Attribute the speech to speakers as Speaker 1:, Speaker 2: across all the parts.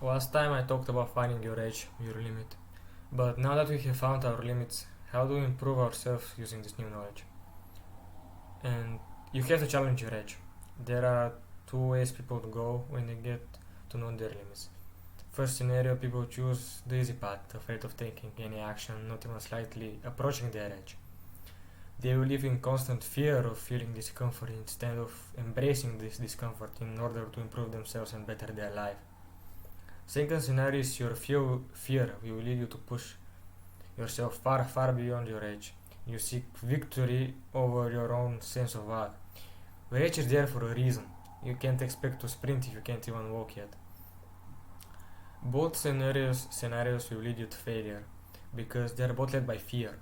Speaker 1: Last time I talked about finding your edge, your limit. But now that we have found our limits, how do we improve ourselves using this new knowledge? And you have to challenge your edge. There are two ways people go when they get to know their limits. First scenario, people choose the easy path, afraid of taking any action, not even slightly approaching their edge. They will live in constant fear of feeling discomfort instead of embracing this discomfort in order to improve themselves and better their life. Second scenario is your fear will lead you to push yourself far, far beyond your edge. You seek victory over your own sense of value. Your edge is there for a reason. You can't expect to sprint if you can't even walk yet. Both scenarios will lead you to failure because they are both led by fear.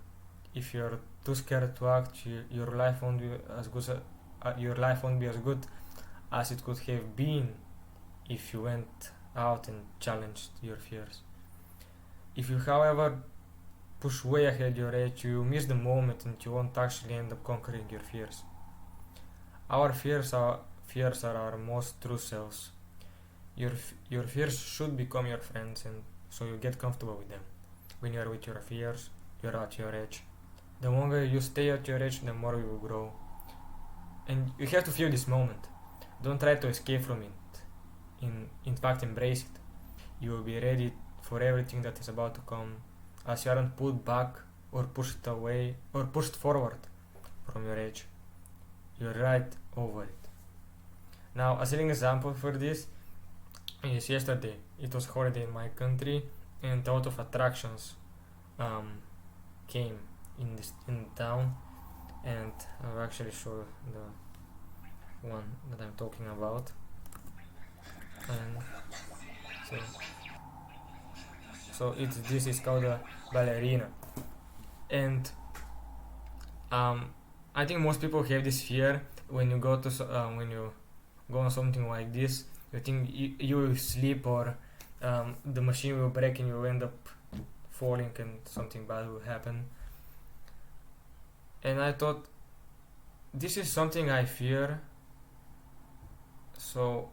Speaker 1: If you're too scared to act, your life won't be as good. Your life won't be as good as it could have been if you went out and challenged your fears. If you, however, push way ahead your edge, you miss the moment and you won't actually end up conquering your fears. Our fears are our most true selves. Your fears should become your friends, and so you get comfortable with them. When you are with your fears, you're at your edge. The longer you stay at your edge, the more you will grow. And you have to feel this moment. Don't try to escape from it. In fact, embrace it. You will be ready for everything that is about to come, as you aren't pulled back or pushed away or pushed forward from your edge. You're right over it. Now, as an example for this is yesterday. It was holiday in my country, and a lot of attractions came in town, and I'll actually show the one that I'm talking about. And so, this is called a ballerina, and I think most people have this fear when you go to when you go on something like this. You think you will sleep or the machine will break and you will end up falling and something bad will happen. And I thought, this is something I fear, so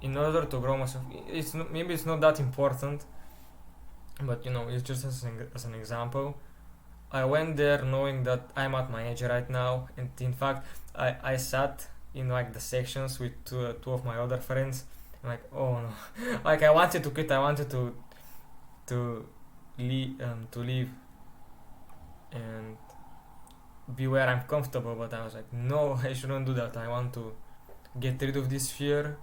Speaker 1: in order to grow myself, maybe it's not that important, but it's just as an example. I went there knowing that I'm at my edge right now, and in fact I sat in like the sections with two of my other friends. I'm like, oh no. Like, I wanted to quit, I wanted to leave and be where I'm comfortable, but I was like, no, I shouldn't do that. I want to get rid of this fear,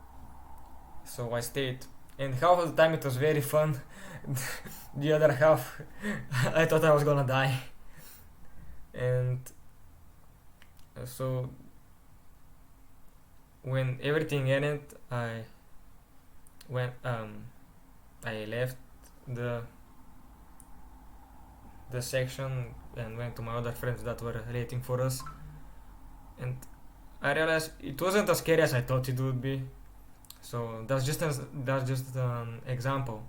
Speaker 1: so I stayed. And half of the time it was very fun. The other half, I thought I was gonna die. And so when everything ended, I left the section and went to my other friends that were waiting for us, and I realized it wasn't as scary as I thought it would be. So that's just an example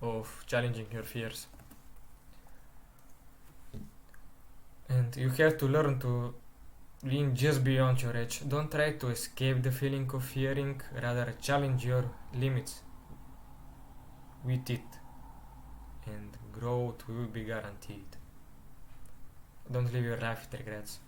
Speaker 1: of challenging your fears, and you have to learn to lean just beyond your edge. Don't try to escape the feeling of fearing, rather challenge your limits with it, and growth will be guaranteed. Don't live your life with regrets.